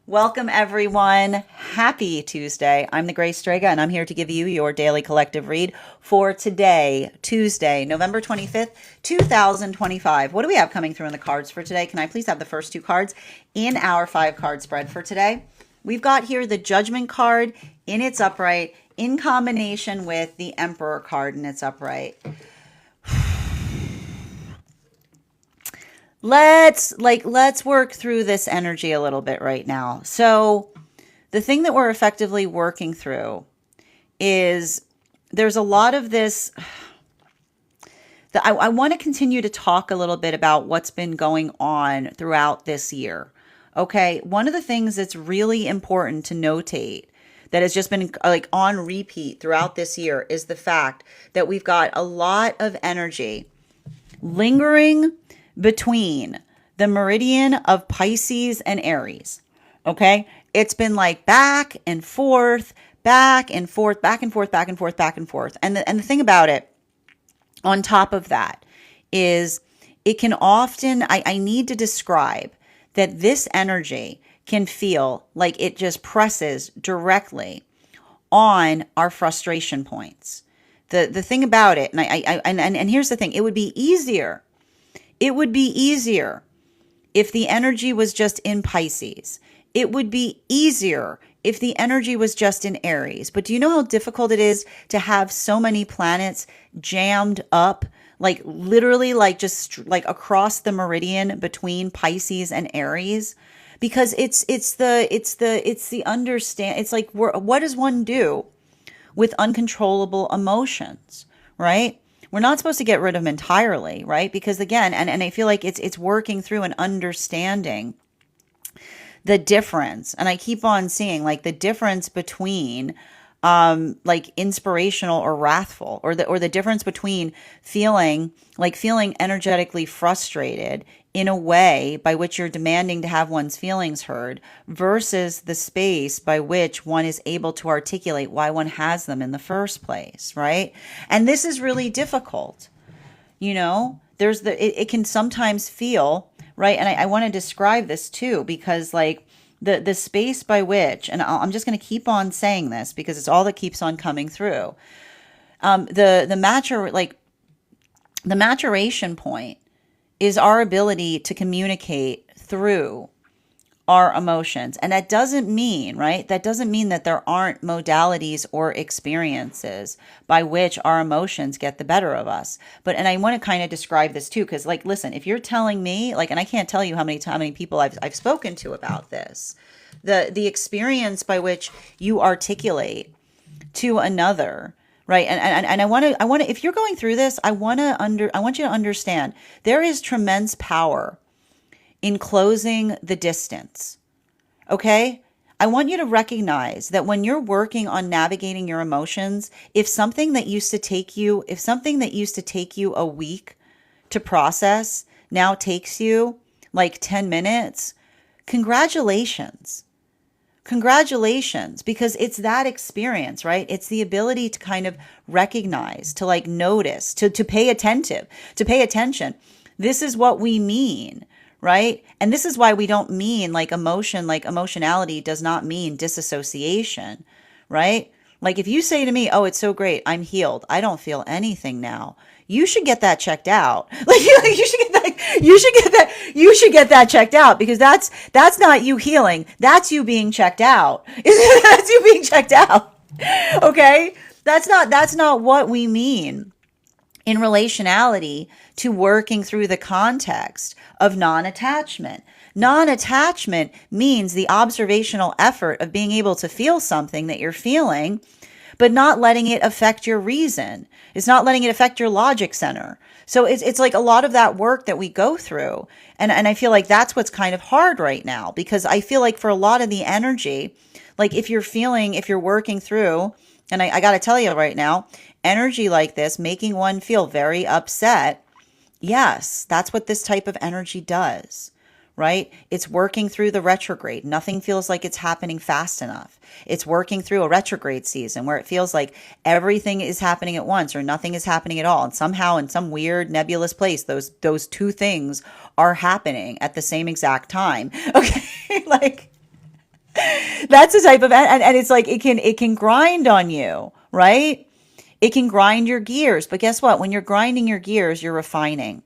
Welcome, everyone. Happy Tuesday. I'm the Grace Strega, and I'm here to give you your daily collective read for today, Tuesday, November 25th, 2025. What do we have coming through in the cards for today? Can I please have the first two cards in our 5 card spread for today? We've got here the Judgment card in its upright in combination with the Emperor card in its upright. Let's work through this energy a little bit right now. So the thing that we're effectively working through is there's a lot of this that I want to continue to talk a little bit about what's been going on throughout this year. Okay, one of the things that's really important to notate that has just been like on repeat throughout this year is the fact that we've got a lot of energy lingering between the meridian of Pisces and Aries. Okay. It's been like back and forth, back and forth, back and forth, back and forth, back and forth. And the thing about it on top of that is it can often, I need to describe that this energy can feel like it just presses directly on our frustration points. The thing about it, and here's the thing, it would be easier if the energy was just in Pisces. It would be easier if the energy was just in Aries. But do you know how difficult it is to have so many planets jammed up, like literally like just like across the meridian between Pisces and Aries? Because it's the understand. It's like, what does one do with uncontrollable emotions, right? We're not supposed to get rid of them entirely, right? Because again, and I feel like it's working through and understanding the difference. And I keep on seeing like the difference between like inspirational or wrathful, or the difference between feeling energetically frustrated in a way by which you're demanding to have one's feelings heard versus the space by which one is able to articulate why one has them in the first place, right? And this is really difficult. It can sometimes feel right. And I want to describe this too, because like the space by which, and I'm just going to keep on saying this because it's all that keeps on coming through. The maturation point is our ability to communicate through our emotions. And that doesn't mean, right? That doesn't mean that there aren't modalities or experiences by which our emotions get the better of us. And I want to kind of describe this too, because like, listen, if you're telling me like, and I can't tell you how many people I've spoken to about this, the experience by which you articulate to another, right? And I want to, if you're going through this, I want you to understand there is tremendous power in closing the distance. Okay? I want you to recognize that when you're working on navigating your emotions, if something that used to take you a week to process now takes you like 10 minutes, congratulations. Congratulations, because it's that experience, right? It's the ability to kind of recognize, to like notice, to pay attention. This is what we mean, right? And this is why we don't mean like emotion, like emotionality does not mean disassociation, right? Like if you say to me, oh, it's so great, I'm healed, I don't feel anything now. You should get that checked out. Like you should get that checked out, because that's not you healing. That's you being checked out. That's you being checked out. Okay? That's not what we mean in relationality to working through the context of non-attachment. Non-attachment means the observational effort of being able to feel something that you're feeling, but not letting it affect your reason. It's not letting it affect your logic center. So it's like a lot of that work that we go through. And I feel like that's what's kind of hard right now, because I feel like for a lot of the energy, like if you're working through, and I got to tell you right now, energy like this, making one feel very upset, yes, that's what this type of energy does, right? It's working through the retrograde. Nothing feels like it's happening fast enough. It's working through a retrograde season where it feels like everything is happening at once or nothing is happening at all. And somehow in some weird nebulous place, those two things are happening at the same exact time. Okay. That's the type of, and it's like it can grind on you, right? It can grind your gears. But guess what? When you're grinding your gears, you're refining,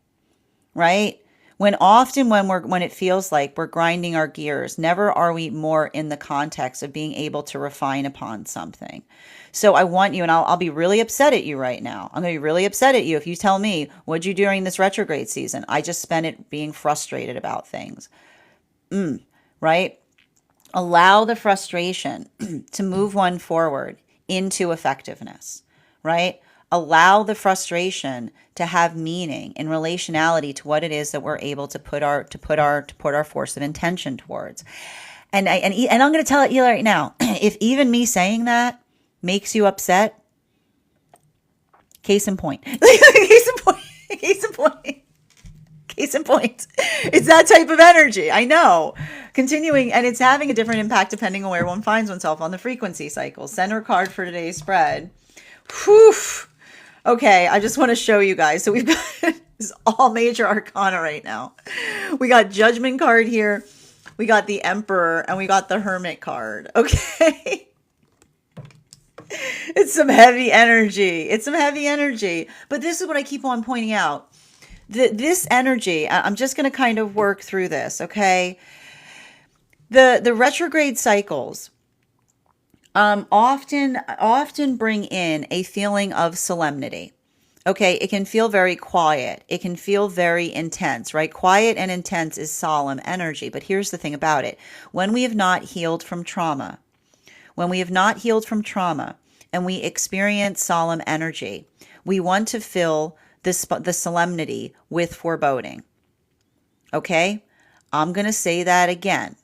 right? When it feels like we're grinding our gears, never are we more in the context of being able to refine upon something. So I want you, and I'll be really upset at you right now. I'm going to be really upset at you if you tell me, what'd you do during this retrograde season? I just spent it being frustrated about things, right? Allow the frustration to move one forward into effectiveness, right? Allow the frustration to have meaning in relationality to what it is that we're able to put our force of intention towards. And I'm going to tell you right now, if even me saying that makes you upset, case in point. Case in point. Case in point. Case in point. It's that type of energy. I know. Continuing, and it's having a different impact depending on where one finds oneself on the frequency cycle. Center card for today's spread. Whew. Okay, I just want to show you guys. So we've got this is all major arcana right now. We got Judgment card here. We got the Emperor, and we got the Hermit card. Okay. It's some heavy energy. It's some heavy energy. But this is what I keep on pointing out. This energy, I'm just going to kind of work through this, okay? The retrograde cycles often bring in a feeling of solemnity. Okay, it can feel very quiet. It can feel very intense, right? Quiet and intense is solemn energy. But here's the thing about it. When we have not healed from trauma, and we experience solemn energy, we want to fill the solemnity with foreboding. Okay? I'm going to say that again.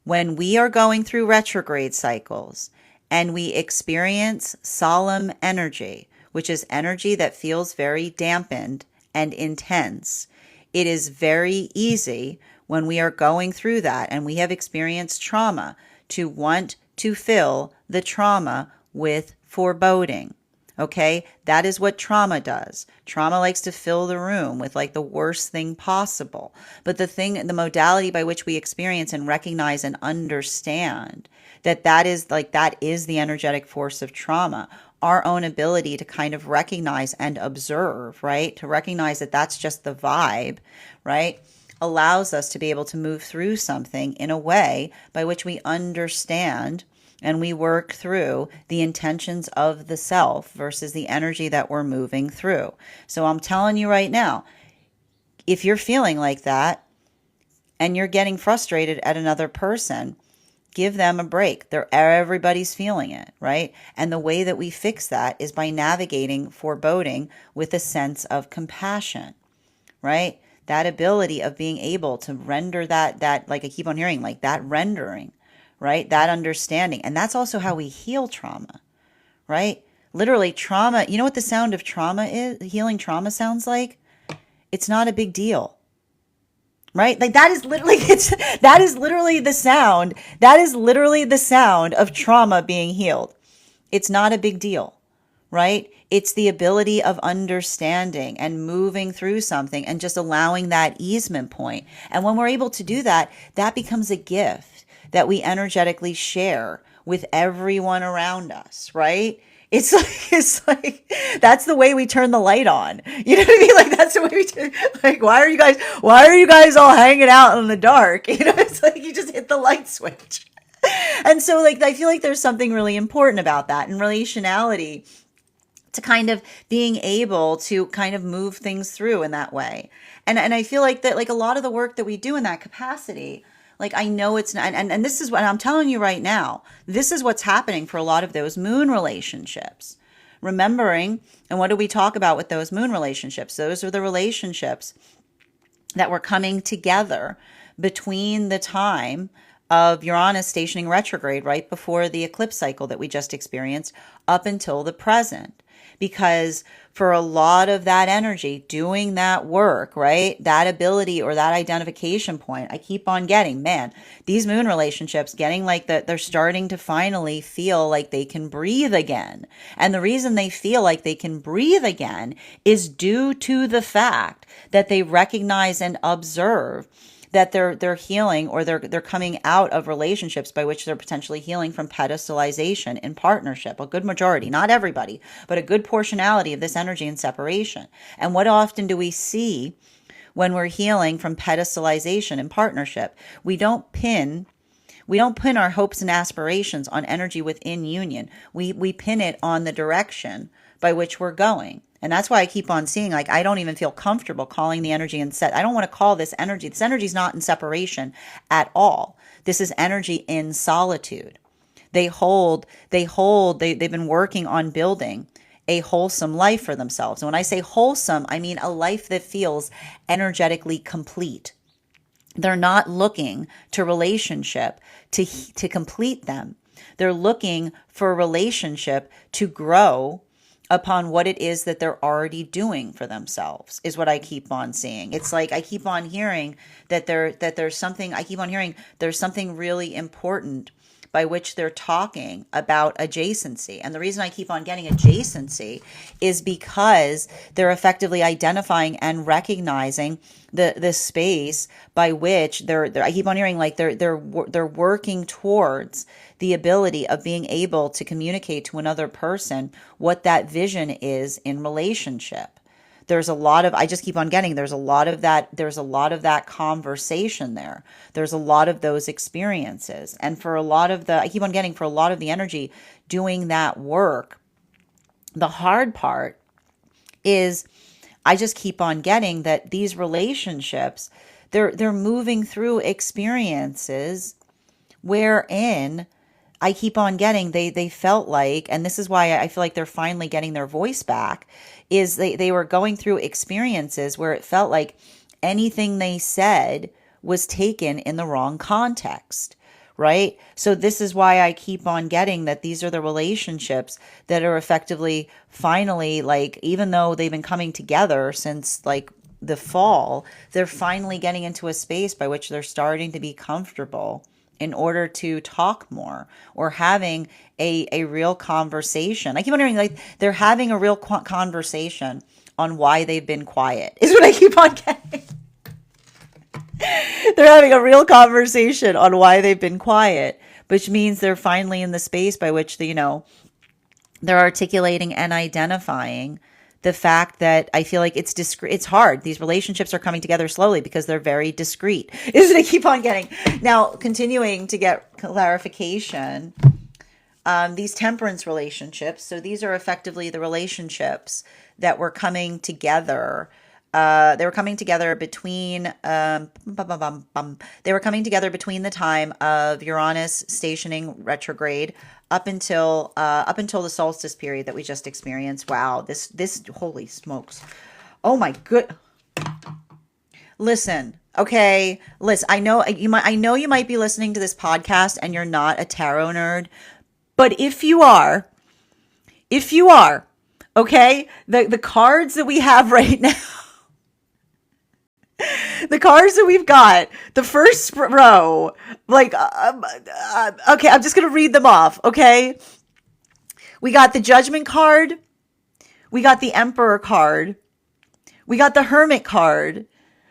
When we are going through retrograde cycles and we experience solemn energy, which is energy that feels very dampened and intense, it is very easy when we are going through that and we have experienced trauma to want to fill the trauma with foreboding. Okay, that is what trauma does. Trauma likes to fill the room with like the worst thing possible. But the modality by which we experience and recognize and understand that is the energetic force of trauma. Our own ability to kind of recognize and observe, right? To recognize that that's just the vibe, right? Allows us to be able to move through something in a way by which we understand and we work through the intentions of the self versus the energy that we're moving through. So I'm telling you right now, if you're feeling like that and you're getting frustrated at another person, give them a break. Everybody's feeling it, right? And the way that we fix that is by navigating foreboding with a sense of compassion, right? That ability of being able to render that like I keep on hearing, like that rendering, right? That understanding. And that's also how we heal trauma, right? Literally trauma. You know what the sound of trauma is? Healing trauma sounds like? It's not a big deal, right? Like that is literally the sound. That is literally the sound of trauma being healed. It's not a big deal, right? It's the ability of understanding and moving through something and just allowing that easement point. And when we're able to do that, that becomes a gift that we energetically share with everyone around us, right? It's like that's the way we turn the light on. You know what I mean? Like that's the way we turn. Like why are you guys all hanging out in the dark? You know, it's like you just hit the light switch. And so like I feel like there's something really important about that in relationality, to kind of being able to kind of move things through in that way. And I feel like that like a lot of the work that we do in that capacity, like I know it's not, and this is what I'm telling you right now, this is what's happening for a lot of those moon relationships. Remembering, and what do we talk about with those moon relationships? Those are the relationships that were coming together between the time of Uranus stationing retrograde right before the eclipse cycle that we just experienced up until the present. Because for a lot of that energy, doing that work, right, that ability or that identification point, I keep on getting, man, these moon relationships getting like that, they're starting to finally feel like they can breathe again. And the reason they feel like they can breathe again is due to the fact that they recognize and observe that they're healing, or they're coming out of relationships by which they're potentially healing from pedestalization in partnership. A good majority, not everybody, but a good portionality of this energy in separation. And what often do we see when we're healing from pedestalization in partnership? We don't pin our hopes and aspirations on energy within union. We pin it on the direction by which we're going. And that's why I keep on seeing, like, I don't even feel comfortable calling the energy in set. I don't want to call this energy. This energy is not in separation at all. This is energy in solitude. They've been working on building a wholesome life for themselves. And when I say wholesome, I mean a life that feels energetically complete. They're not looking to relationship to complete them. They're looking for a relationship to grow upon what it is that they're already doing for themselves, is what I keep on seeing. It's like I keep on hearing that there's something really important by which they're talking about adjacency. And the reason I keep on getting adjacency is because they're effectively identifying and recognizing the space by which I keep on hearing, like, they're working towards the ability of being able to communicate to another person what that vision is in relationship. I just keep on getting, there's a lot of that conversation there. There's a lot of those experiences. And for a lot of the energy doing that work, the hard part is I just keep on getting that these relationships, they're moving through experiences wherein I keep on getting, they felt like, and this is why I feel like they're finally getting their voice back, is they were going through experiences where it felt like anything they said was taken in the wrong context, right? So this is why I keep on getting that these are the relationships that are effectively finally, like, even though they've been coming together since like the fall, they're finally getting into a space by which they're starting to be comfortable in order to talk more, or having a real conversation. I keep wondering, like, they're having a real conversation on why they've been quiet, is what I keep on getting. They're having a real conversation on why they've been quiet, which means they're finally in the space by which they're articulating and identifying the fact that I feel like it's discrete. It's hard. These relationships are coming together slowly because they're very discrete. Is what I keep on getting. Now, continuing to get clarification, these temperance relationships. So these are effectively the relationships that were coming together. They were coming together between the time of Uranus stationing retrograde up until the solstice period that we just experienced. Wow, this holy smokes. Oh my good. Listen, okay. Listen, I know you might be listening to this podcast and you're not a tarot nerd, but if you are, okay, the cards that we have right now, the cards that we've got, the first row, like, okay, I'm just going to read them off, okay? We got the Judgment card. We got the Emperor card. We got the Hermit card.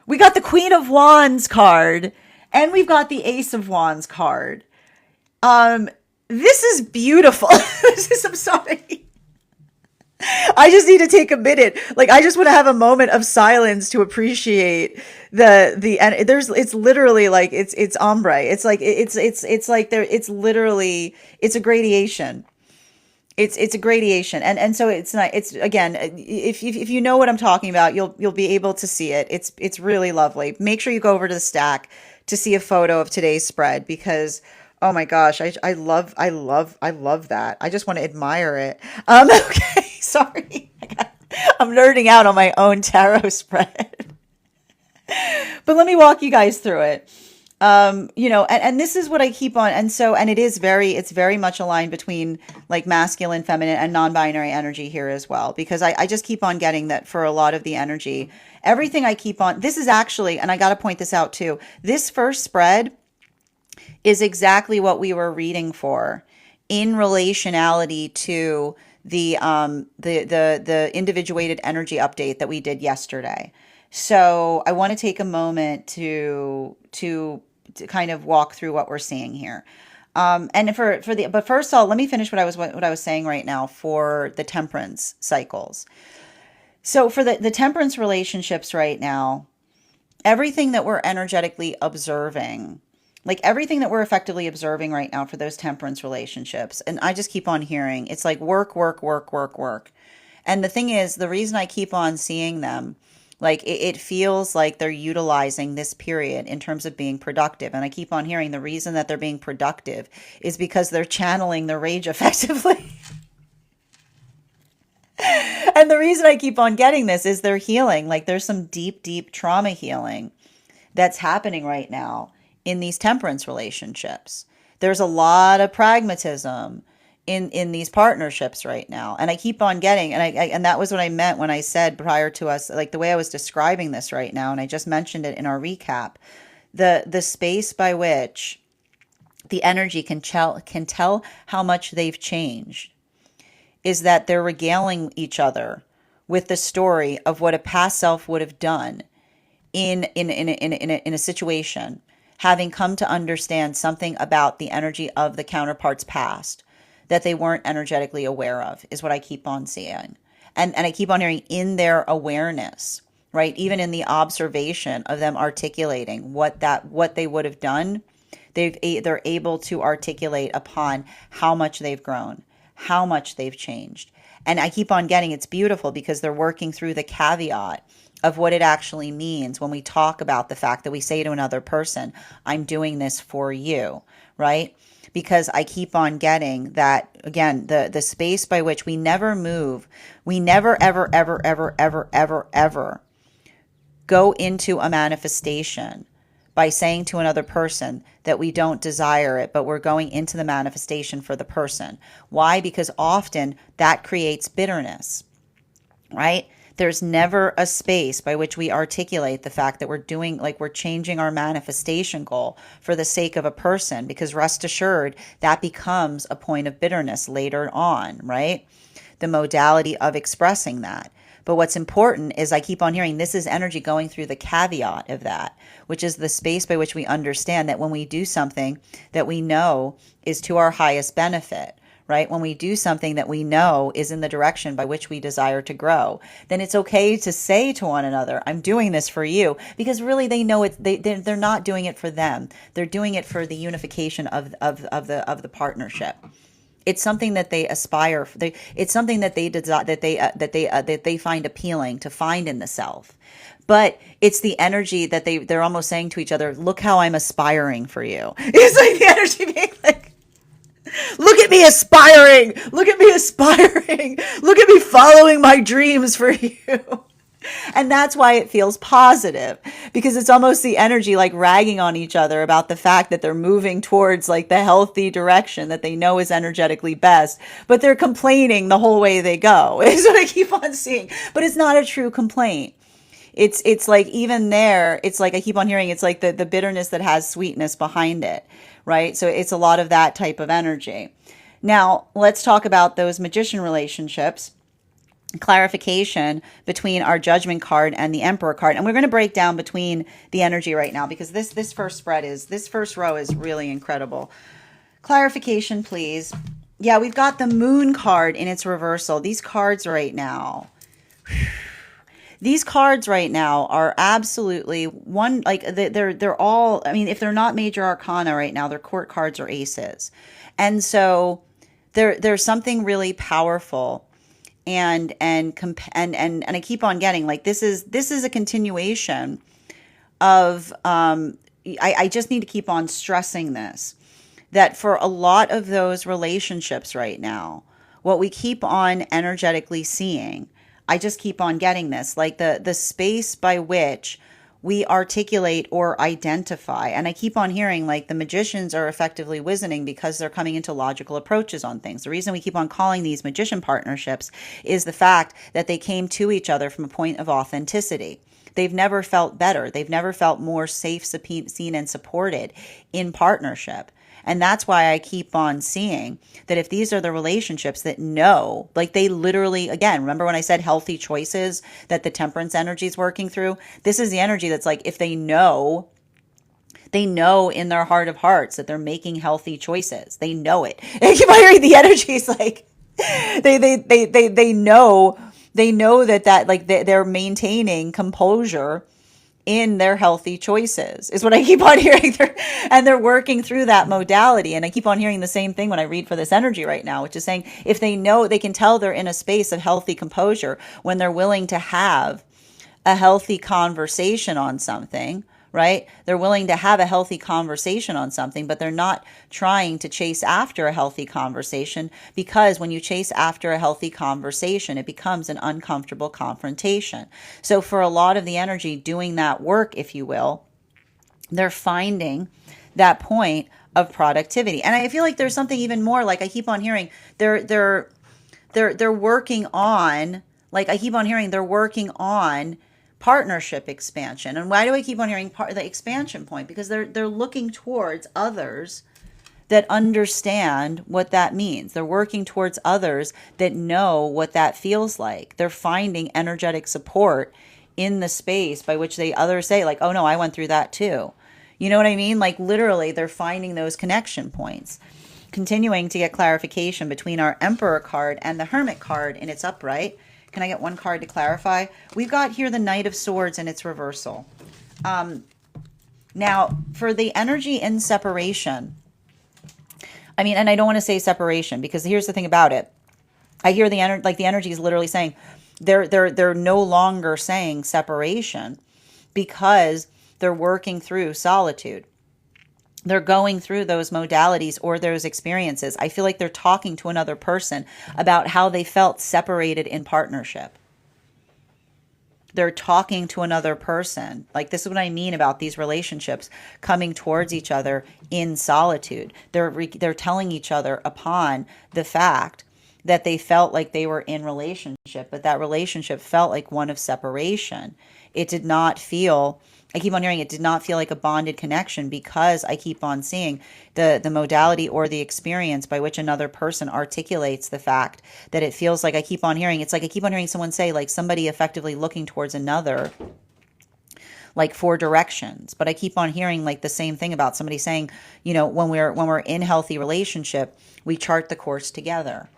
We got the Queen of Wands card. And we've got the Ace of Wands card. This is beautiful. I'm sorry. I just need to take a minute. Like, I just want to have a moment of silence to appreciate it's literally like, it's ombre. It's like, it's like it's literally, it's a gradation. It's a gradation. And so it's not, it's, again, if you know what I'm talking about, you'll be able to see it. It's really lovely. Make sure you go over to the stack to see a photo of today's spread, because oh my gosh, I love that. I just want to admire it. Okay, sorry. I'm nerding out on my own tarot spread. But let me walk you guys through it. And this is what I keep on. And it's very much aligned between like masculine, feminine, and non-binary energy here as well, because I just keep on getting that for a lot of the energy, everything I keep on. This is actually, and I got to point this out too, this first spread is exactly what we were reading for in relationality to the individuated energy update that we did yesterday. So I want to take a moment to kind of walk through what we're seeing here. And for the but first of all, let me finish what I was saying right now for the temperance cycles. So for the temperance relationships right now, everything that we're energetically observing, like everything that we're effectively observing right now for those temperance relationships, and I just keep on hearing it's like work, work, work, work, work. And the thing is, the reason I keep on seeing them, like it feels like they're utilizing this period in terms of being productive. And I keep on hearing the reason that they're being productive is because they're channeling the rage effectively. And the reason I keep on getting this is they're healing. Like there's some deep, deep trauma healing that's happening right now in these temperance relationships. There's a lot of pragmatism in these partnerships right now. And I keep on getting, and that was what I meant when I said prior to us, like the way I was describing this right now, and I just mentioned it in our recap, the space by which the energy can tell how much they've changed is that they're regaling each other with the story of what a past self would have done in a situation, having come to understand something about the energy of the counterpart's past that they weren't energetically aware of, is what I keep on seeing. And I keep on hearing in their awareness, right? Even in the observation of them articulating what they would have done, they're able to articulate upon how much they've grown, how much they've changed. And I keep on getting it's beautiful because they're working through the caveat of what it actually means when we talk about the fact that we say to another person, I'm doing this for you, right? Because I keep on getting that, again, the space by which we never move, we never, ever, ever, ever, ever, ever, ever go into a manifestation by saying to another person that we don't desire it, but we're going into the manifestation for the person. Why? Because often that creates bitterness, right? There's never a space by which we articulate the fact that we're changing our manifestation goal for the sake of a person, because rest assured, that becomes a point of bitterness later on, right? The modality of expressing that. But what's important is I keep on hearing this is energy going through the caveat of that, which is the space by which we understand that when we do something that we know is to our highest benefit, right? When we do something that we know is in the direction by which we desire to grow, then it's okay to say to one another, I'm doing this for you, because really they know they're not doing it for them. They're doing it for the unification of the partnership. It's something that they aspire. It's something that they desire, that they find appealing to find in the self. But it's the energy that they're almost saying to each other, "Look how I'm aspiring for you." It's like the energy being like, "Look at me aspiring! Look at me aspiring! Look at me following my dreams for you." And that's why it feels positive, because it's almost the energy like ragging on each other about the fact that they're moving towards like the healthy direction that they know is energetically best, but they're complaining the whole way they go. Is what I keep on seeing. But it's not a true complaint. It's like even there, it's like I keep on hearing it's like the bitterness that has sweetness behind it, right? So it's a lot of that type of energy. Now, let's talk about those magician relationships, clarification between our judgment card and the emperor card, and we're going to break down between the energy right now because this first row is really incredible. Clarification, please. Yeah, we've got the moon card in its reversal. These cards right now are absolutely one, like they're all, I mean, if they're not major arcana right now, they're court cards or aces. And so there's something really powerful and I keep on getting like this is a continuation of I just need to keep on stressing this, that for a lot of those relationships right now, what we keep on energetically seeing, I just keep on getting this, like the space by which we articulate or identify. And I keep on hearing like the magicians are effectively wizening because they're coming into logical approaches on things. The reason we keep on calling these magician partnerships is the fact that they came to each other from a point of authenticity. They've never felt better. They've never felt more safe, seen, and supported in partnership. And that's why I keep on seeing that if these are the relationships that know, like they literally, again, remember when I said healthy choices that the temperance energy is working through? This is the energy that's like, if they know in their heart of hearts that they're making healthy choices. They know it. And I keep on hearing the energies like they know that like they're maintaining composure in their healthy choices is what I keep on hearing. And they're working through that modality. And I keep on hearing the same thing when I read for this energy right now, which is saying if they know, they can tell they're in a space of healthy composure when they're willing to have a healthy conversation on something, right? They're willing to have a healthy conversation on something, but they're not trying to chase after a healthy conversation, because when you chase after a healthy conversation, it becomes an uncomfortable confrontation. So for a lot of the energy doing that work, if you will, they're finding that point of productivity. And I feel like there's something even more, like I keep on hearing they're working on, like I keep on hearing they're working on partnership expansion. And why do I keep on hearing the expansion point? Because they're looking towards others that understand what that means. They're working towards others that know what that feels like. They're finding energetic support in the space by which they others say like, oh no, I went through that too. You know what I mean? Like literally they're finding those connection points. Continuing to get clarification between our Emperor card and the Hermit card in its upright. Can I get one card to clarify? We've got here the Knight of Swords in its reversal. Now, for the energy in separation, I mean, and I don't want to say separation because here's the thing about it. I hear the energy, like the energy is literally saying they're no longer saying separation because they're working through solitude. They're going through those modalities or those experiences. I feel like they're talking to another person about how they felt separated in partnership. They're talking to another person. Like this is what I mean about these relationships coming towards each other in solitude. They're telling each other upon the fact that they felt like they were in relationship, but that relationship felt like one of separation. It did not feel, I keep on hearing it did not feel like a bonded connection because I keep on seeing the modality or the experience by which another person articulates the fact that it feels like I keep on hearing, it's like I keep on hearing someone say like somebody effectively looking towards another like for directions. But I keep on hearing like the same thing about somebody saying, you know, when we're in healthy relationship, we chart the course together,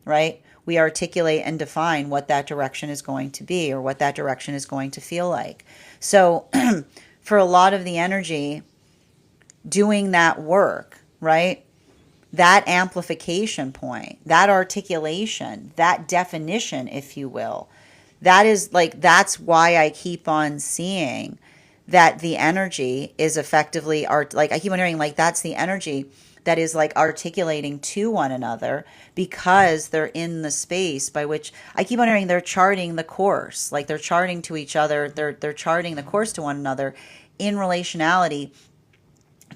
right? We articulate and define what that direction is going to be or what that direction is going to feel like. So for a lot of the energy doing that work, right? That amplification point, that articulation, that definition, if you will, that is like, that's why I keep on seeing that the energy is effectively like I keep on hearing like that's the energy that is like articulating to one another because they're in the space by which I keep on hearing they're charting the course, like they're charting to each other, they're charting the course to one another in relationality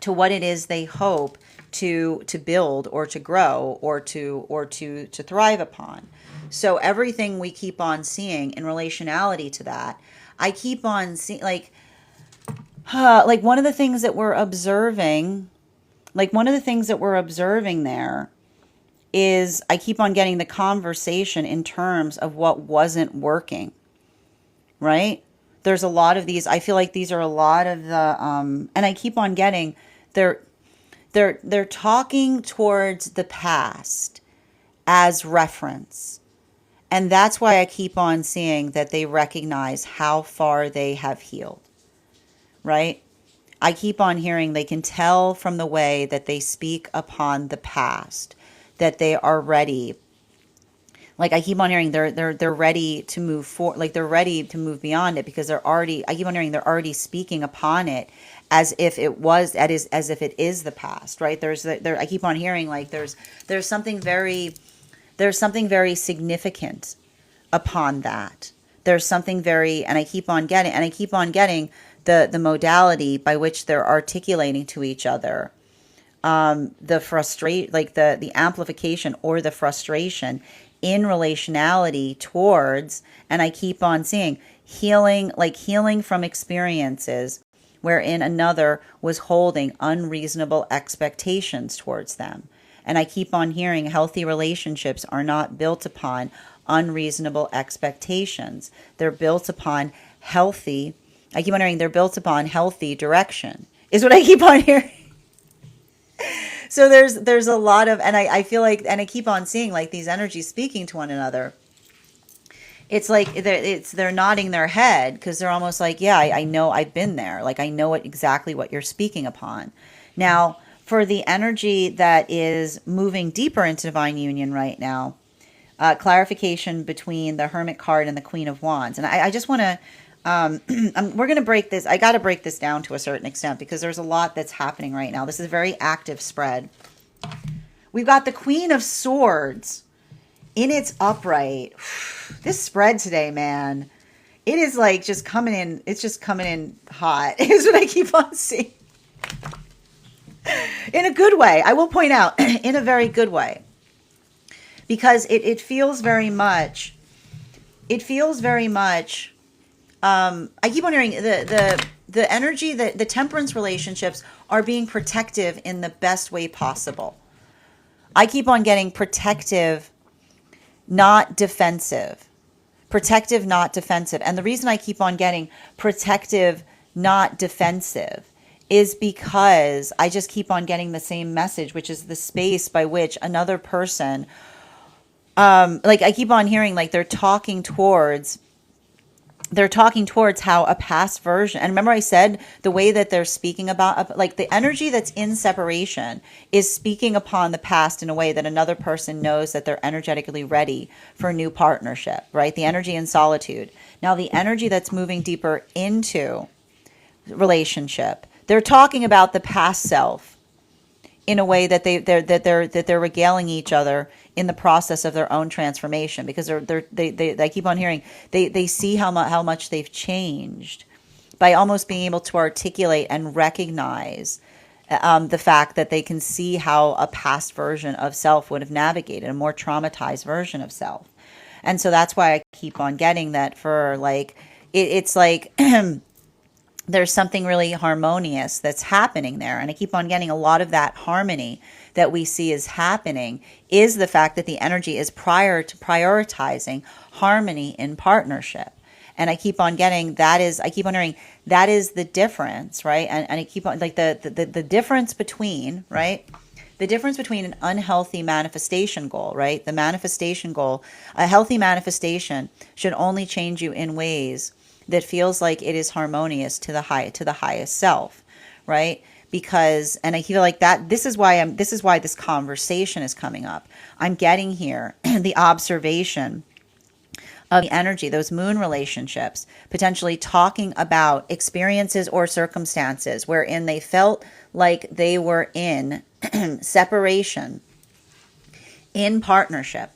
to what it is they hope to build or to grow or to thrive upon. So everything we keep on seeing in relationality to that, I keep on seeing like one of the things that we're observing. Like one of the things that we're observing there is I keep on getting the conversation in terms of what wasn't working, right? There's a lot of these. I feel like these are a lot of the, and I keep on getting, they're talking towards the past as reference. And that's why I keep on seeing that they recognize how far they have healed, right? I keep on hearing they can tell from the way that they speak upon the past that they are ready. Like I keep on hearing they're ready to move forward, like they're ready to move beyond it because they're already, I keep on hearing they're already speaking upon it as if it was, as if it is the past, right? I keep on hearing like there's something very significant upon that. There's something very, and I keep on getting the modality by which they're articulating to each other the amplification or the frustration in relationality towards, and I keep on seeing healing from experiences wherein another was holding unreasonable expectations towards them. And I keep on hearing healthy relationships are not built upon unreasonable expectations. They're built upon healthy, I keep on hearing they're built upon healthy direction, is what I keep on hearing. So there's a lot of, and I feel like, and I keep on seeing like these energies speaking to one another. It's like they're nodding their head because they're almost like, yeah, I know, I've been there. Like I know exactly what you're speaking upon. Now, for the energy that is moving deeper into divine union right now, clarification between the Hermit card and the Queen of Wands. And I just want to, we're going to break this. I got to break this down to a certain extent because there's a lot that's happening right now. This is a very active spread. We've got the Queen of Swords in its upright. This spread today, man, it is like just coming in. It's just coming in hot is what I keep on seeing. In a good way. I will point out, in a very good way. Because it feels very much, I keep on hearing the energy, that the temperance relationships are being protective in the best way possible. I keep on getting protective, not defensive. Protective, not defensive. And the reason I keep on getting protective, not defensive, is because I just keep on getting the same message, which is the space by which another person, like I keep on hearing, like they're talking towards how a past version, and remember I said the way that they're speaking about, like the energy that's in separation is speaking upon the past in a way that another person knows that they're energetically ready for a new partnership, right? The energy in solitude. Now the energy that's moving deeper into relationship, they're talking about the past self in a way that they're regaling each other in the process of their own transformation, because they keep on hearing they see how much they've changed by almost being able to articulate and recognize the fact that they can see how a past version of self would have navigated, a more traumatized version of self. And so that's why I keep on getting that for like it's like there's something really harmonious that's happening there. And I keep on getting a lot of that harmony that we see is happening is the fact that the energy is prior to prioritizing harmony in partnership. And I keep on getting I keep on hearing that is the difference, right? And I keep on like the difference between, right? The difference between an unhealthy manifestation goal, right? The manifestation goal, a healthy manifestation should only change you in ways that feels like it is harmonious to the highest self, right? Because, and I feel like that this is why this conversation is coming up. I'm getting here the observation of the energy, those moon relationships, potentially talking about experiences or circumstances wherein they felt like they were in separation, in partnership,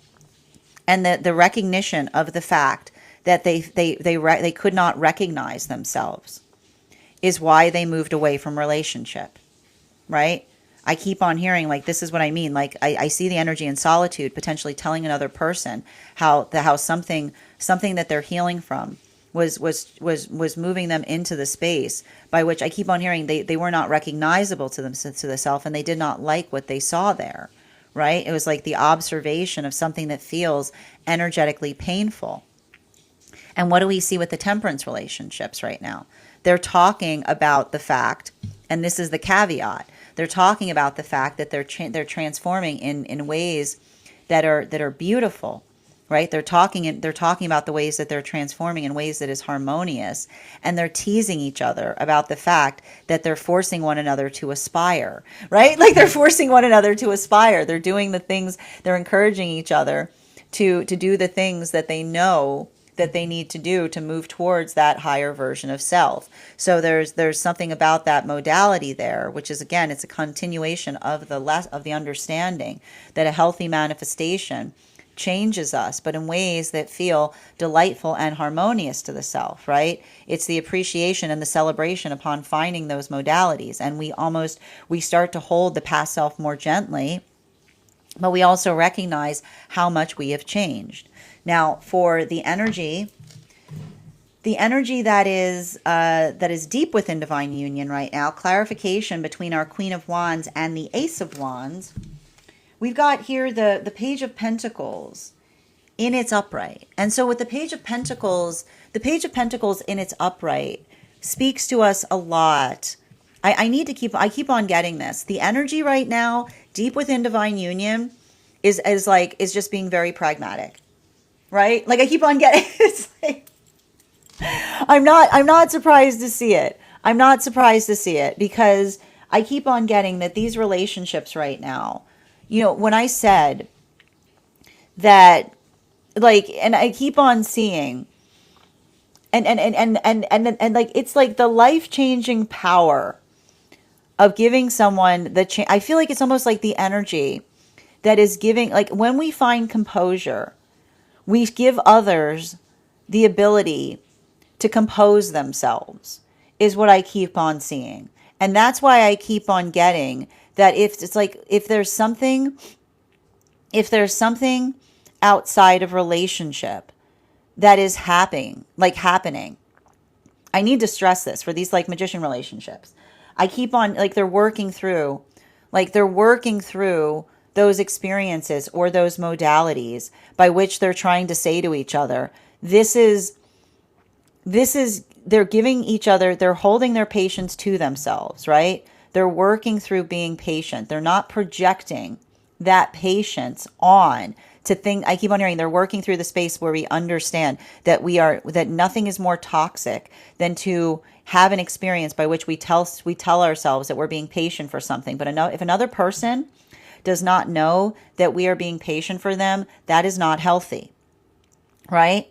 and the recognition of the fact that they could not recognize themselves is why they moved away from relationship, right? I keep on hearing like this is what I mean. Like I see the energy in solitude potentially telling another person how something that they're healing from was moving them into the space by which I keep on hearing they were not recognizable to the self, and they did not like what they saw there, right? It was like the observation of something that feels energetically painful. And what do we see with the temperance relationships right now? They're talking about the fact, and this is the caveat, they're talking about the fact that they're transforming in ways that are beautiful, right? They're talking about the ways that they're transforming in ways that is harmonious, and they're teasing each other about the fact that they're forcing one another to aspire, right? Like they're forcing one another to aspire. They're doing the things, they're encouraging each other to do the things that they know that they need to do to move towards that higher version of self. So there's something about that modality there, which is, again, it's a continuation of the understanding that a healthy manifestation changes us, but in ways that feel delightful and harmonious to the self, right? It's the appreciation and the celebration upon finding those modalities. And we start to hold the past self more gently, but we also recognize how much we have changed. Now, for the energy the energy that is deep within divine union right now, clarification between our Queen of Wands and the Ace of Wands. We've got here the Page of Pentacles in its upright. And so with the Page of Pentacles in its upright speaks to us a lot. I keep on getting this. The energy right now, deep within divine union, is just being very pragmatic. Right? Like I keep on getting it's like I'm not surprised to see it. I'm not surprised to see it because I keep on getting that these relationships right now, when I said that, like, and I keep on seeing and like it's like the life-changing power of giving someone I feel like it's almost like the energy that is giving, like when we find composure, we give others the ability to compose themselves, is what I keep on seeing. And that's why I keep on getting that if there's something outside of relationship that is happening, I need to stress this for these like magician relationships. I keep on, like they're working through those experiences or those modalities by which they're trying to say to each other, they're giving each other, they're holding their patience to themselves, right? They're working through being patient. They're not projecting that patience on to think. I keep on hearing they're working through the space where we understand that nothing is more toxic than to have an experience by which we tell ourselves that we're being patient for something. But if another person does not know that we are being patient for them, that is not healthy, right?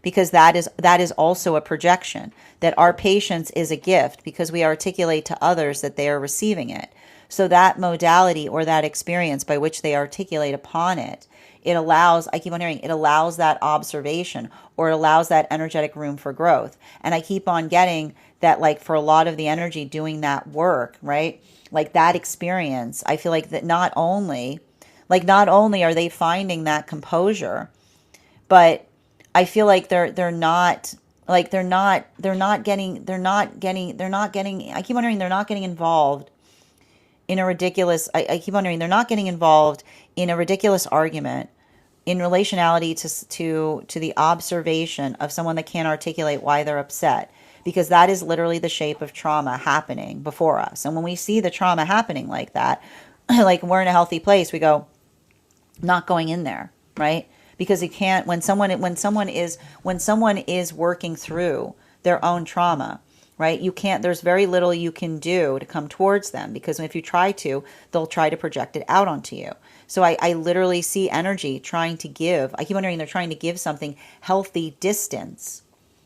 Because that is also a projection, that our patience is a gift because we articulate to others that they are receiving it. So that modality or that experience by which they articulate upon it, it allows that observation, or it allows that energetic room for growth. And I keep on getting that, like for a lot of the energy doing that work, right? Like that experience, I feel like that not only are they finding that composure, but I feel like they're not getting I keep wondering they're not getting involved in a ridiculous I keep wondering they're not getting involved in a ridiculous argument in relationality to the observation of someone that can't articulate why they're upset, because that is literally the shape of trauma happening before us. And when we see the trauma happening like that, like we're in a healthy place, we go, not going in there, right? Because you can't, when someone is working through their own trauma, right? There's very little you can do to come towards them, because if you try to, they'll try to project it out onto you. So I literally see energy trying to give. I keep wondering they're trying to give something healthy distance,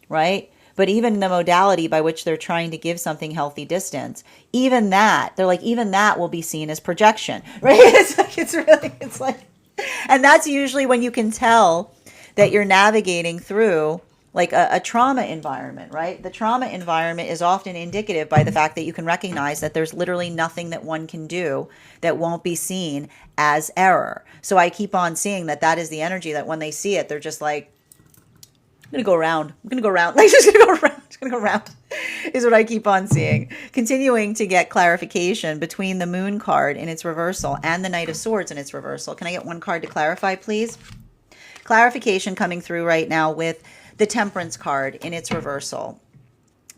right? But even the modality by which they're trying to give something healthy distance, even that will be seen as projection, right? It's like, and that's usually when you can tell that you're navigating through like a trauma environment, right? The trauma environment is often indicative by the fact that you can recognize that there's literally nothing that one can do that won't be seen as error. So I keep on seeing that is the energy that when they see it, they're just like, I'm going to go around. Like, just going to go around is what I keep on seeing. Continuing to get clarification between the Moon card in its reversal and the Knight of Swords in its reversal. Can I get one card to clarify, please? Clarification coming through right now with the Temperance card in its reversal.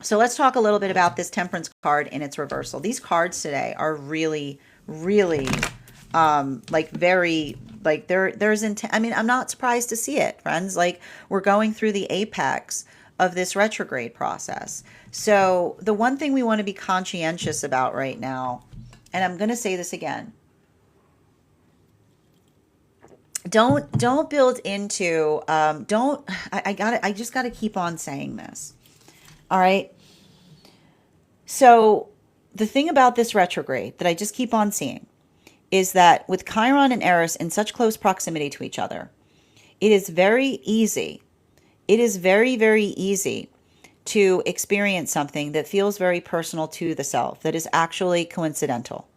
So let's talk a little bit about this Temperance card in its reversal. These cards today are really, really like very, like there's intent. I mean, I'm not surprised to see it, friends. Like we're going through the apex of this retrograde process. So the one thing we want to be conscientious about right now, and I'm going to say this again, don't build into, I just got to keep on saying this. All right. So the thing about this retrograde that I just keep on seeing is that with Chiron and Eris in such close proximity to each other, it is very easy. It is very, very easy to experience something that feels very personal to the self, that is actually coincidental.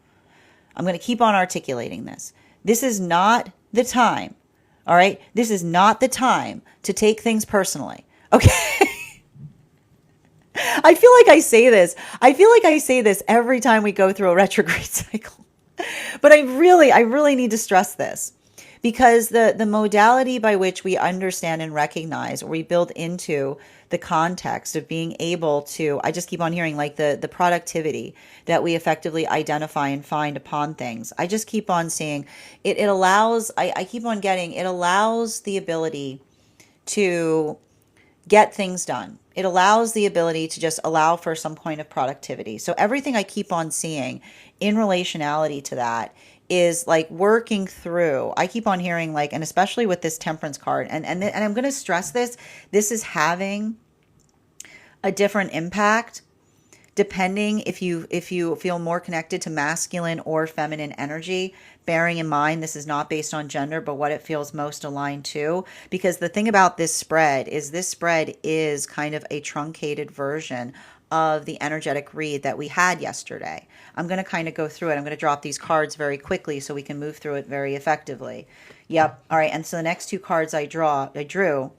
I'm going to keep on articulating this. This is not the time, all right? This is not the time to take things personally, okay? I feel like I say this. I feel like I say this every time we go through a retrograde cycle. But I really need to stress this because the modality by which we understand and recognize, or we build into the context of being able to, I just keep on hearing like the productivity that we effectively identify and find upon things. I just keep on seeing it allows, I keep on getting, it allows the ability to get things done. It allows the ability to just allow for some point of productivity. So everything I keep on seeing in relationality to that is like working through. I keep on hearing like, and especially with this temperance card, and I'm going to stress this. This is having a different impact depending if you feel more connected to masculine or feminine energy, bearing in mind this is not based on gender but what it feels most aligned to, because the thing about this spread is kind of a truncated version of the energetic read that we had yesterday. I'm going to kind of go through it. I'm going to drop these cards very quickly so we can move through it very effectively. Yep. All right. And so the next two cards I drew,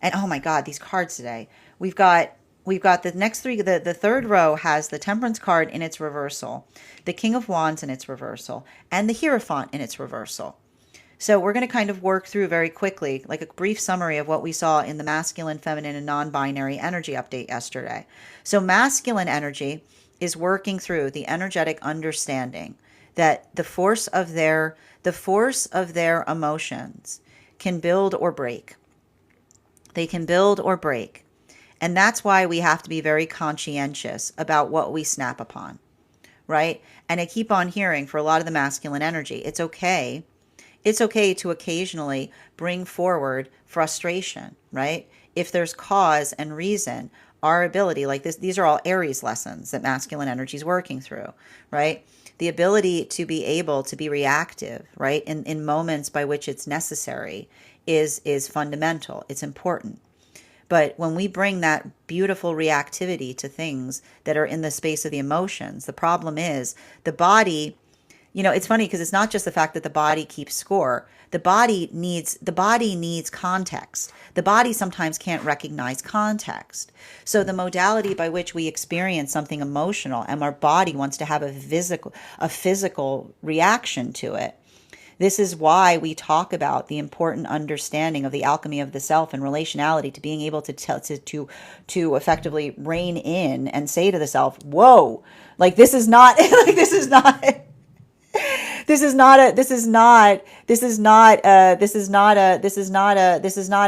and oh my God, these cards today. We've got the next three. The third row has the Temperance card in its reversal, the King of Wands in its reversal, and the Hierophant in its reversal. So we're going to kind of work through very quickly, like a brief summary of what we saw in the masculine, feminine, and non-binary energy update yesterday. So masculine energy is working through the energetic understanding that the force of their emotions can build or break. They can build or break. And that's why we have to be very conscientious about what we snap upon, right? And I keep on hearing for a lot of the masculine energy, it's okay. It's okay to occasionally bring forward frustration, right? If there's cause and reason, our ability, like this, these are all Aries lessons that masculine energy is working through, right? The ability to be able to be reactive, right? In moments by which it's necessary is fundamental. It's important. But when we bring that beautiful reactivity to things that are in the space of the emotions, the problem is the body, it's funny because it's not just the fact that the body keeps score. The body needs context. The body sometimes can't recognize context. So the modality by which we experience something emotional and our body wants to have a physical reaction to it. This is why we talk about the important understanding of the alchemy of the self and relationality, to being able to effectively rein in and say to the self, "Whoa, like this is not like this is not." This is not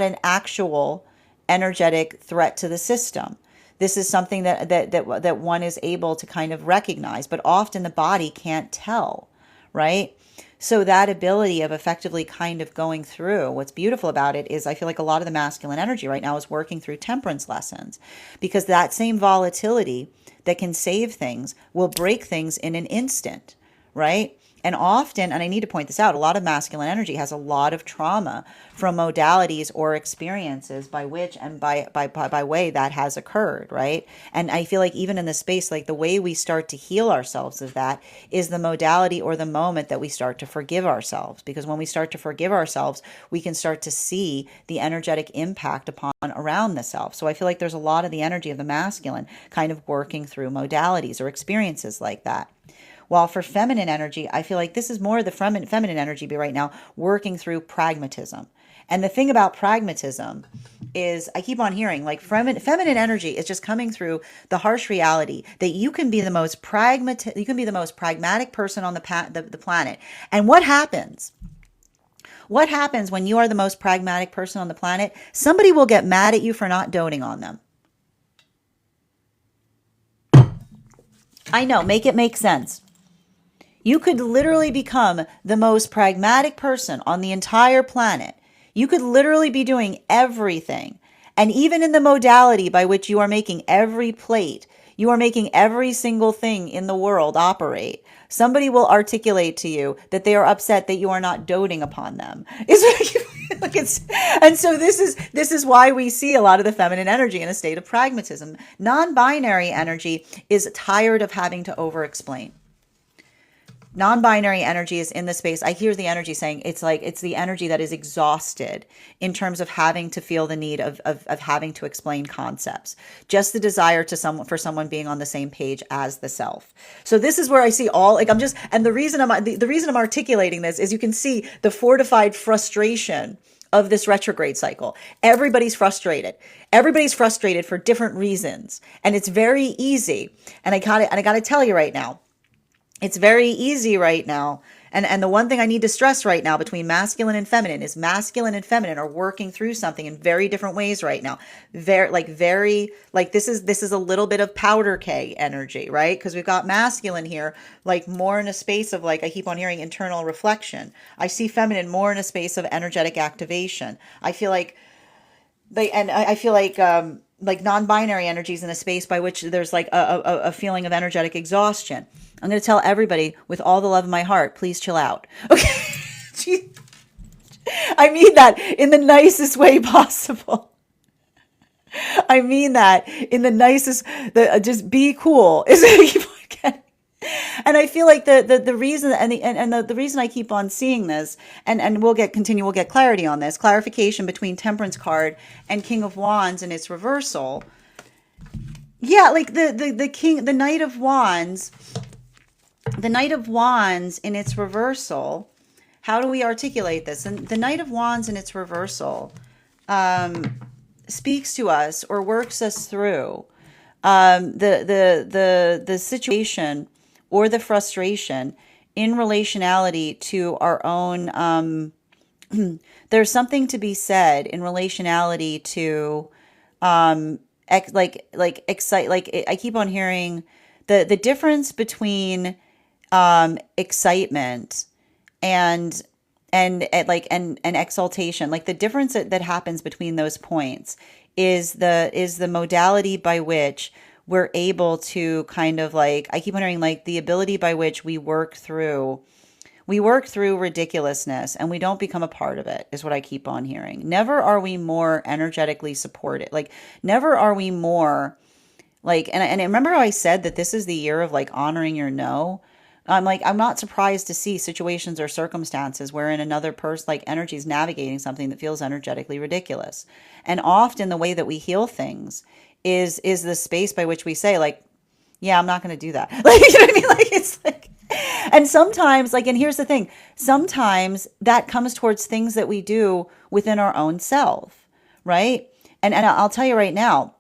an actual energetic threat to the system. This is something that one is able to kind of recognize, but often the body can't tell, right? So that ability of effectively kind of going through, what's beautiful about it is I feel like a lot of the masculine energy right now is working through temperance lessons, because that same volatility that can save things will break things in an instant, right? And often, and I need to point this out, a lot of masculine energy has a lot of trauma from modalities or experiences by which and by way that has occurred, right? And I feel like even in this space, like the way we start to heal ourselves of that is the modality or the moment that we start to forgive ourselves. Because when we start to forgive ourselves, we can start to see the energetic impact upon around the self. So I feel like there's a lot of the energy of the masculine kind of working through modalities or experiences like that. While for feminine energy, I feel like this is more the feminine energy right now working through pragmatism. And the thing about pragmatism is I keep on hearing like feminine energy is just coming through the harsh reality that you can be the most pragmatic person on the planet. And what happens? What happens when you are the most pragmatic person on the planet? Somebody will get mad at you for not doting on them. I know, make it make sense. You could literally become the most pragmatic person on the entire planet. You could literally be doing everything. And even in the modality by which you are making every plate, you are making every single thing in the world operate. Somebody will articulate to you that they are upset that you are not doting upon them. And so this is why we see a lot of the feminine energy in a state of pragmatism. Non-binary energy is tired of having to over-explain. Non-binary energy is in the space. I hear the energy saying it's like it's the energy that is exhausted in terms of having to feel the need of having to explain concepts. Just the desire to someone for someone being on the same page as the self. So this is where I see all like I'm just and the reason I'm articulating this is you can see the fortified frustration of this retrograde cycle. Everybody's frustrated. Everybody's frustrated for different reasons. And it's very easy. And I gotta tell you right now, it's very easy right now. And the one thing I need to stress right now between masculine and feminine is masculine and feminine are working through something in very different ways right now. Very like this is a little bit of powder keg energy, right? Because we've got masculine here, like more in a space of like I keep on hearing internal reflection. I see feminine more in a space of energetic activation. I feel like I feel like non-binary energies in a space by which there's like a feeling of energetic exhaustion. I'm going to tell everybody with all the love of my heart, please chill out. Okay. I mean that in the nicest way possible. I mean that in the nicest, just be cool is what I keep on getting. And I feel like the reason the reason I keep on seeing this, and we'll get clarity on this, clarification between Temperance card and King of Wands and its reversal. Yeah, like the Knight of Wands. The Knight of Wands in its reversal, how do we articulate this? And the Knight of Wands in its reversal speaks to us or works us through the situation or the frustration in relationality to our own. There's something to be said in relationality to I keep on hearing the difference between excitement and exaltation, like the difference that happens between those points is the modality by which we're able to kind of like, I keep wondering, like the ability by which we work through ridiculousness and we don't become a part of it is what I keep on hearing. Never are we more energetically supported. Like never are we more like, and remember how I said that this is the year of like honoring your no. I'm not surprised to see situations or circumstances wherein another person, like energy is navigating something that feels energetically ridiculous. And often the way that we heal things is the space by which we say like, yeah, I'm not going to do that. Like, you know what I mean? Like, it's like, and sometimes like, and here's the thing, sometimes that comes towards things that we do within our own self, right? And I'll tell you right now,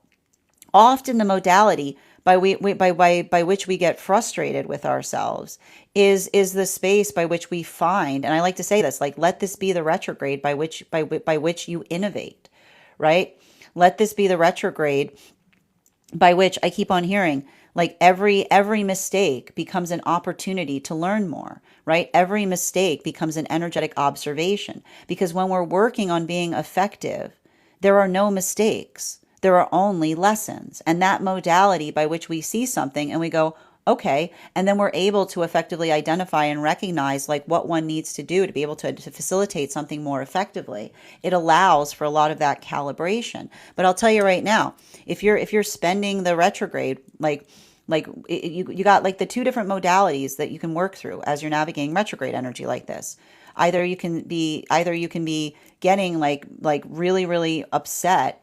often the modality by which we get frustrated with ourselves is the space by which we find, and I like to say this, like, let this be the retrograde by which you innovate, right? Let this be the retrograde by which I keep on hearing, like every mistake becomes an opportunity to learn more, right? Every mistake becomes an energetic observation, because when we're working on being effective, there are no mistakes. There are only lessons. And that modality by which we see something and we go, okay, and then we're able to effectively identify and recognize like what one needs to do to be able to facilitate something more effectively. It allows for a lot of that calibration. But I'll tell you right now, if you're spending the retrograde, you got like the two different modalities that you can work through as you're navigating retrograde energy like this. Either you can be getting like really, really upset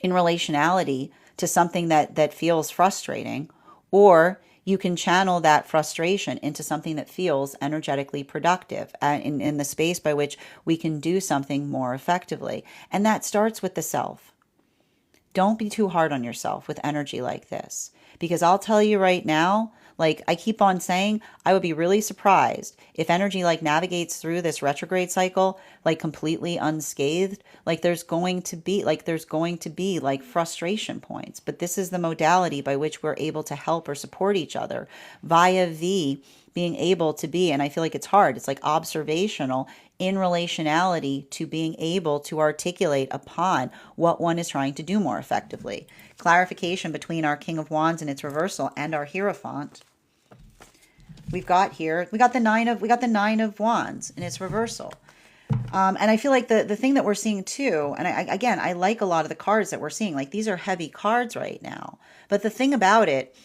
in relationality to something that feels frustrating, or you can channel that frustration into something that feels energetically productive in the space by which we can do something more effectively. And that starts with the self. Don't be too hard on yourself with energy like this, because I'll tell you right now, like I keep on saying, I would be really surprised if energy like navigates through this retrograde cycle like completely unscathed. Like there's going to be like frustration points, but this is the modality by which we're able to help or support each other via being able to be, and I feel like it's hard, it's like observational in relationality to being able to articulate upon what one is trying to do more effectively. Clarification between our King of Wands and its reversal and our Hierophant. We got the Nine of Wands in its reversal. And I feel like the thing that we're seeing too, and I like a lot of the cards that we're seeing, like these are heavy cards right now. But the thing about it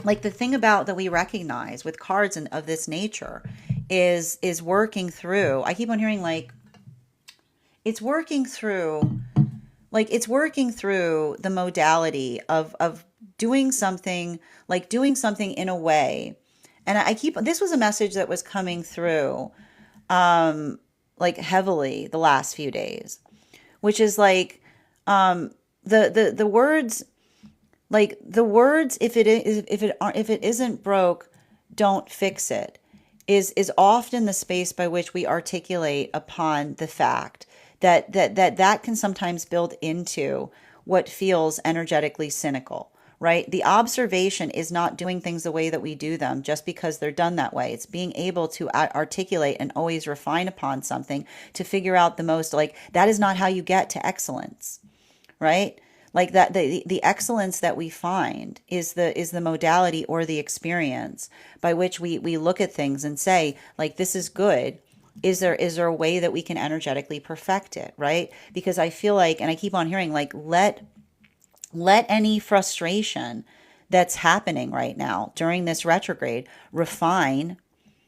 like the thing about that we recognize with cards and of this nature is working through. I keep on hearing like it's working through, like it's working through the modality of doing something, like doing something in a way. And I keep, this was a message that was coming through like heavily the last few days, which is like the words, like the words, if it isn't broke, don't fix it, is often the space by which we articulate upon the fact that can sometimes build into what feels energetically cynical, right? The observation is not doing things the way that we do them just because they're done that way. It's being able to articulate and always refine upon something to figure out the most, like that is not how you get to excellence, right? Like that the excellence that we find is the modality or the experience by which we look at things and say, like, this is good. Is there a way that we can energetically perfect it, right? Because I feel like, and I keep on hearing, like, let any frustration that's happening right now during this retrograde refine,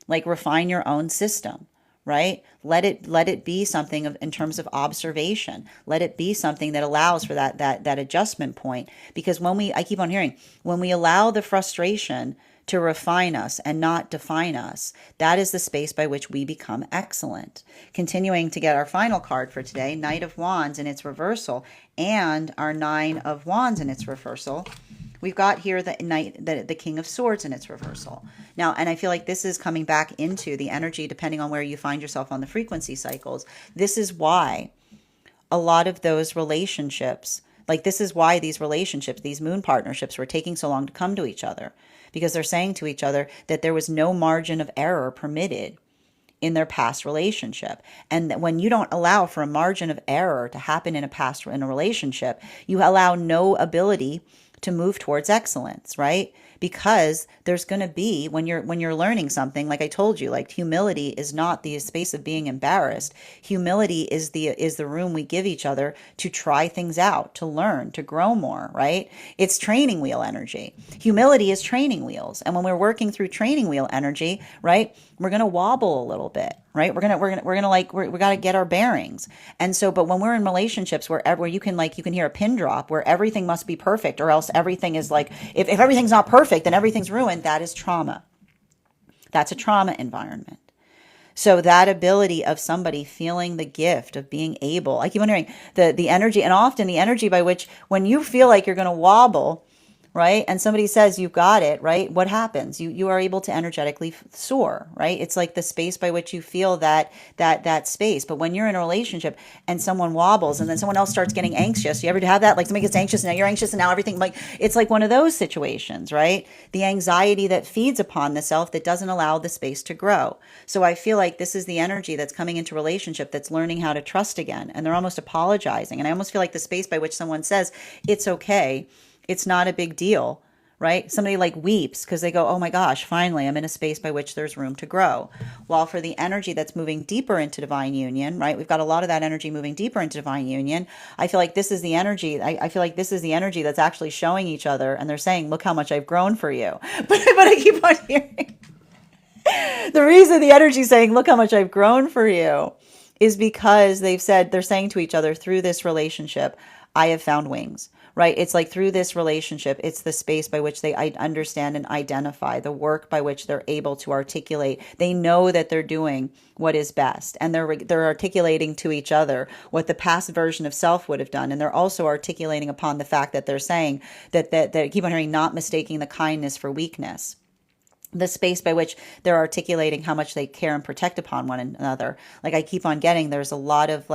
like refine your own system, right? Let it be something of, in terms of observation. Let it be something that allows for that adjustment point. Because I keep on hearing, when we allow the frustration to refine us and not define us, that is the space by which we become excellent. Continuing to get our final card for today, Knight of Wands in its reversal, and our Nine of Wands in its reversal. We've got here the King of Swords in its reversal. Now, and I feel like this is coming back into the energy, depending on where you find yourself on the frequency cycles. This is why a lot of those relationships, like this is why these relationships, these moon partnerships were taking so long to come to each other, because they're saying to each other that there was no margin of error permitted in their past relationship. And that when you don't allow for a margin of error to happen in a relationship, you allow no ability to move towards excellence, right? Because there's going to be, when you're learning something, like I told you, like humility is not the space of being embarrassed. Humility is the room we give each other to try things out, to learn, to grow more, right? It's training wheel energy. Humility is training wheels. And when we're working through training wheel energy, right, we're going to wobble a little bit, right? We got to get our bearings. And so, but when we're in relationships where you can hear a pin drop, where everything must be perfect, or else everything is like, if everything's not perfect, then everything's ruined. That is trauma. That's a trauma environment. So that ability of somebody feeling the gift of being able, I keep wondering the energy, and often the energy by which, when you feel like you're going to wobble, right? And somebody says you've got it, right? What happens? You are able to energetically soar, right? It's like the space by which you feel that space. But when you're in a relationship and someone wobbles and then someone else starts getting anxious, you ever have that? Like somebody gets anxious and now you're anxious and now everything, like it's like one of those situations, right? The anxiety that feeds upon the self that doesn't allow the space to grow. So I feel like this is the energy that's coming into relationship that's learning how to trust again. And they're almost apologizing. And I almost feel like the space by which someone says, it's okay. It's not a big deal, right? Somebody like weeps because they go, oh my gosh, finally, I'm in a space by which there's room to grow. While for the energy that's moving deeper into divine union, right? We've got a lot of that energy moving deeper into divine union. I feel like this is the energy. I feel like this is the energy that's actually showing each other, and they're saying, look how much I've grown for you. But I keep on hearing the reason the energy is saying, look how much I've grown for you, is because they're saying to each other, through this relationship, I have found wings. Right? It's like through this relationship, it's the space by which they understand and identify, the work by which they're able to articulate. They know that they're doing what is best, and they're articulating to each other what the past version of self would have done. And they're also articulating upon the fact that they're saying that keep on hearing, not mistaking the kindness for weakness. The space by which they're articulating how much they care and protect upon one another. Like I keep on getting, there's a lot of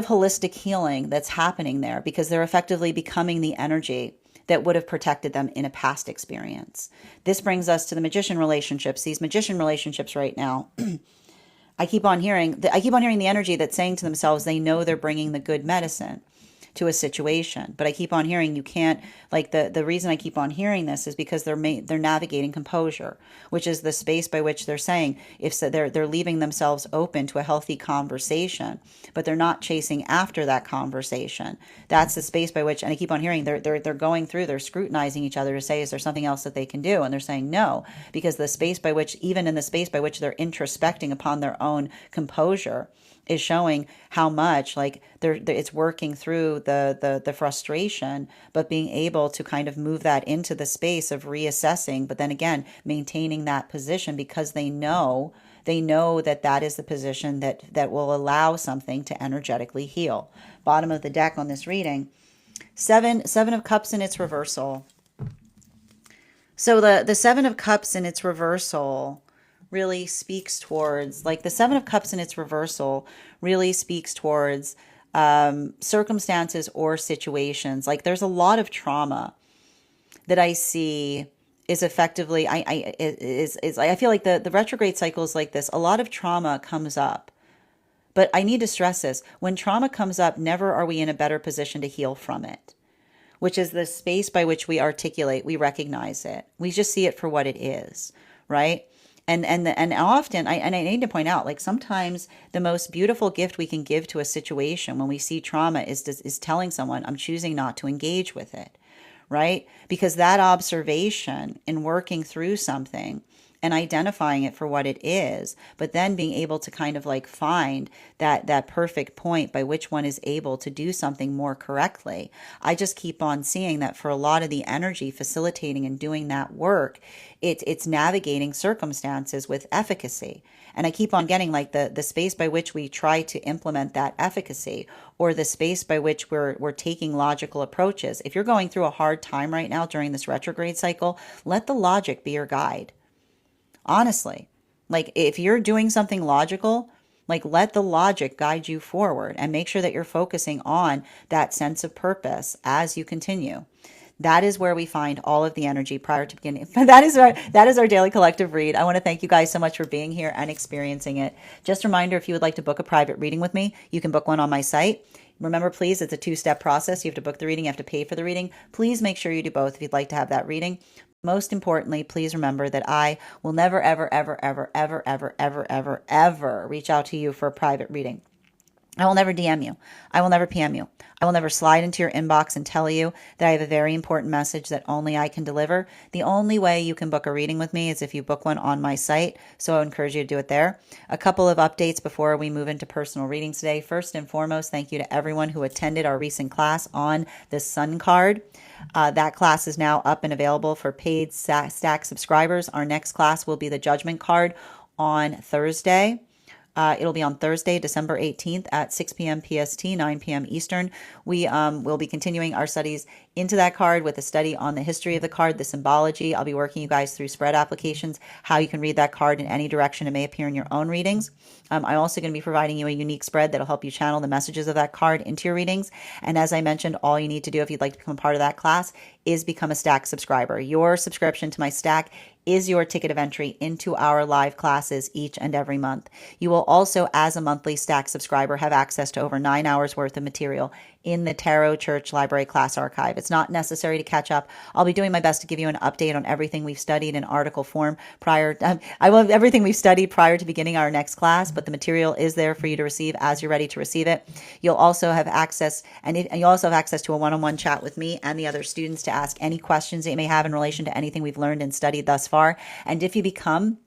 holistic healing that's happening there, because they're effectively becoming the energy that would have protected them in a past experience. This brings us to the magician relationships. These magician relationships right now, I keep on hearing the energy that's saying to themselves, they know they're bringing the good medicine. to a situation. But I keep on hearing you can't, like the reason I keep on hearing this is because they're navigating composure, which is the space by which they're saying if so they're leaving themselves open to a healthy conversation, but they're not chasing after that conversation. That's the space by which, and I keep on hearing they're going through, they're scrutinizing each other to say, is there something else that they can do? And they're saying no, because the space by which, even in the space by which they're introspecting upon their own composure, is showing how much like it's working through the frustration, but being able to kind of move that into the space of reassessing, but then again maintaining that position because they know that that is the position that will allow something to energetically heal. Bottom of the deck on this reading, seven of cups in its reversal. So the Seven of Cups in its reversal really speaks towards, like the Seven of Cups in its reversal really speaks towards circumstances or situations. Like there's a lot of trauma that I see is effectively, I feel like the retrograde cycle is like this. A lot of trauma comes up. But I need to stress this. When trauma comes up, never are we in a better position to heal from it, which is the space by which we articulate, we recognize it. We just see it for what it is, right? And often, I need to point out, like sometimes the most beautiful gift we can give to a situation when we see trauma is telling someone, I'm choosing not to engage with it, right? Because that observation in working through something and identifying it for what it is, but then being able to kind of like find that perfect point by which one is able to do something more correctly. I just keep on seeing that for a lot of the energy facilitating and doing that work, it's navigating circumstances with efficacy. And I keep on getting like the space by which we try to implement that efficacy, or the space by which we're taking logical approaches. If you're going through a hard time right now during this retrograde cycle, let the logic be your guide. Honestly, like if you're doing something logical, like let the logic guide you forward and make sure that you're focusing on that sense of purpose as you continue. That is where we find all of the energy prior to beginning. That is our daily collective read. I want to thank you guys so much for being here and experiencing it. Just a reminder, if you would like to book a private reading with me, you can book one on my site. Remember, please, it's a 2-step process. You have to book the reading, you have to pay for the reading. Please make sure you do both if you'd like to have that reading. Most importantly, please remember that I will never, ever, ever, ever, ever, ever, ever, ever, ever reach out to you for a private reading. I will never DM you. I will never PM you. I will never slide into your inbox and tell you that I have a very important message that only I can deliver. The only way you can book a reading with me is if you book one on my site. So I encourage you to do it there. A couple of updates before we move into personal readings today. First and foremost, thank you to everyone who attended our recent class on the Sun card. That class is now up and available for paid Stack subscribers. Our next class will be the Judgment card on Thursday. It'll be on Thursday, December 18th at 6 p.m. PST, 9 p.m. Eastern. We will be continuing our studies into that card with a study on the history of the card, the symbology. I'll be working you guys through spread applications, how you can read that card in any direction it may appear in your own readings. I'm also going to be providing you a unique spread that'll help you channel the messages of that card into your readings. And as I mentioned, all you need to do if you'd like to become part of that class is become a Stack subscriber. Your subscription to my Stack is your ticket of entry into our live classes each and every month. You will also, as a monthly Stack subscriber, have access to over 9 hours worth of material in the Tarot Church Library class archive. It's not necessary to catch up. I'll be doing my best to give you an update on everything we've studied in article form prior. I will have everything we've studied prior to beginning our next class, but the material is there for you to receive as you're ready to receive it. You'll also have access, and you also have access to a one-on-one chat with me and the other students to ask any questions that you may have in relation to anything we've learned and studied thus far. And if you become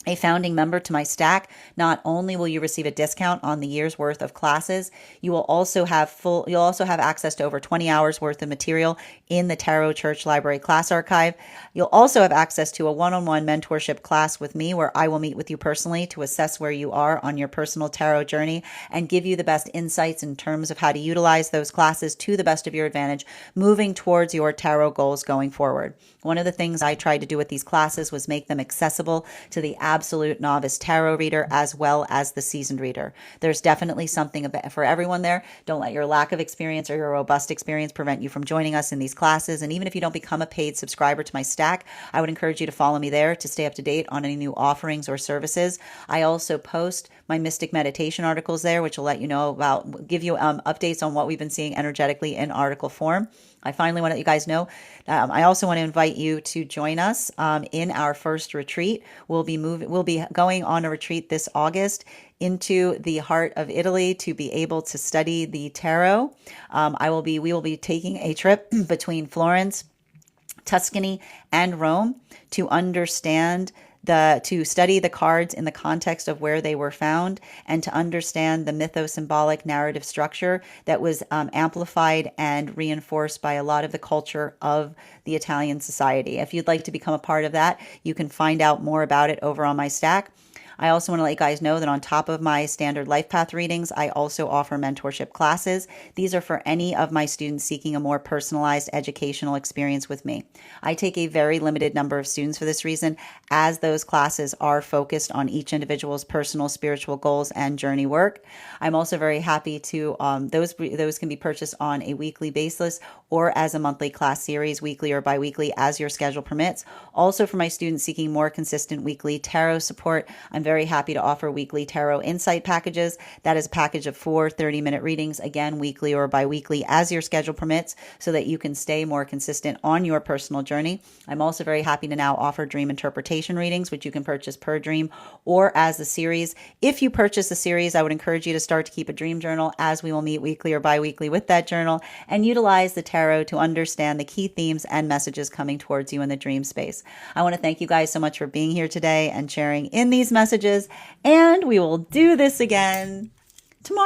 a founding member to my Stack, not only will you receive a discount on the year's worth of classes, you'll also have access to over 20 hours worth of material in the Tarot Church Library class archive. You'll also have access to a one-on-one mentorship class with me where I will meet with you personally to assess where you are on your personal tarot journey and give you the best insights in terms of how to utilize those classes to the best of your advantage, moving towards your tarot goals going forward. One of the things I tried to do with these classes was make them accessible to the absolute novice tarot reader as well as the seasoned reader. There's definitely something for everyone there. Don't let your lack of experience or your robust experience prevent you from joining us in these classes. And even if you don't become a paid subscriber to my stack, I would encourage you to follow me there to stay up to date on any new offerings or services. I also post my Mystic Meditation articles there, which will let you know about, give you updates on what we've been seeing energetically in article form. I finally want to let you guys know, I also want to invite you to join us in our first retreat. We'll be going on a retreat this August into the heart of Italy to be able to study the tarot. We will be taking a trip between Florence, Tuscany, and Rome to to study the cards in the context of where they were found and to understand the mytho-symbolic narrative structure that was amplified and reinforced by a lot of the culture of the Italian society. If you'd like to become a part of that, you can find out more about it over on my stack. I also want to let you guys know that on top of my standard life path readings, I also offer mentorship classes. These are for any of my students seeking a more personalized educational experience with me. I take a very limited number of students for this reason, as those classes are focused on each individual's personal spiritual goals and journey work. I'm also very happy to, those can be purchased on a weekly basis or as a monthly class series, weekly or biweekly, as your schedule permits. Also, for my students seeking more consistent weekly tarot support, I'm very happy to offer weekly tarot insight packages. That is a package of 4 30-minute readings, again, weekly or biweekly, as your schedule permits, so that you can stay more consistent on your personal journey. I'm also very happy to now offer dream interpretation readings, which you can purchase per dream or as the series. If you purchase the series, I would encourage you to start to keep a dream journal, as we will meet weekly or biweekly with that journal and utilize the tarot to understand the key themes and messages coming towards you in the dream space. I want to thank you guys so much for being here today and sharing in these messages, and we will do this again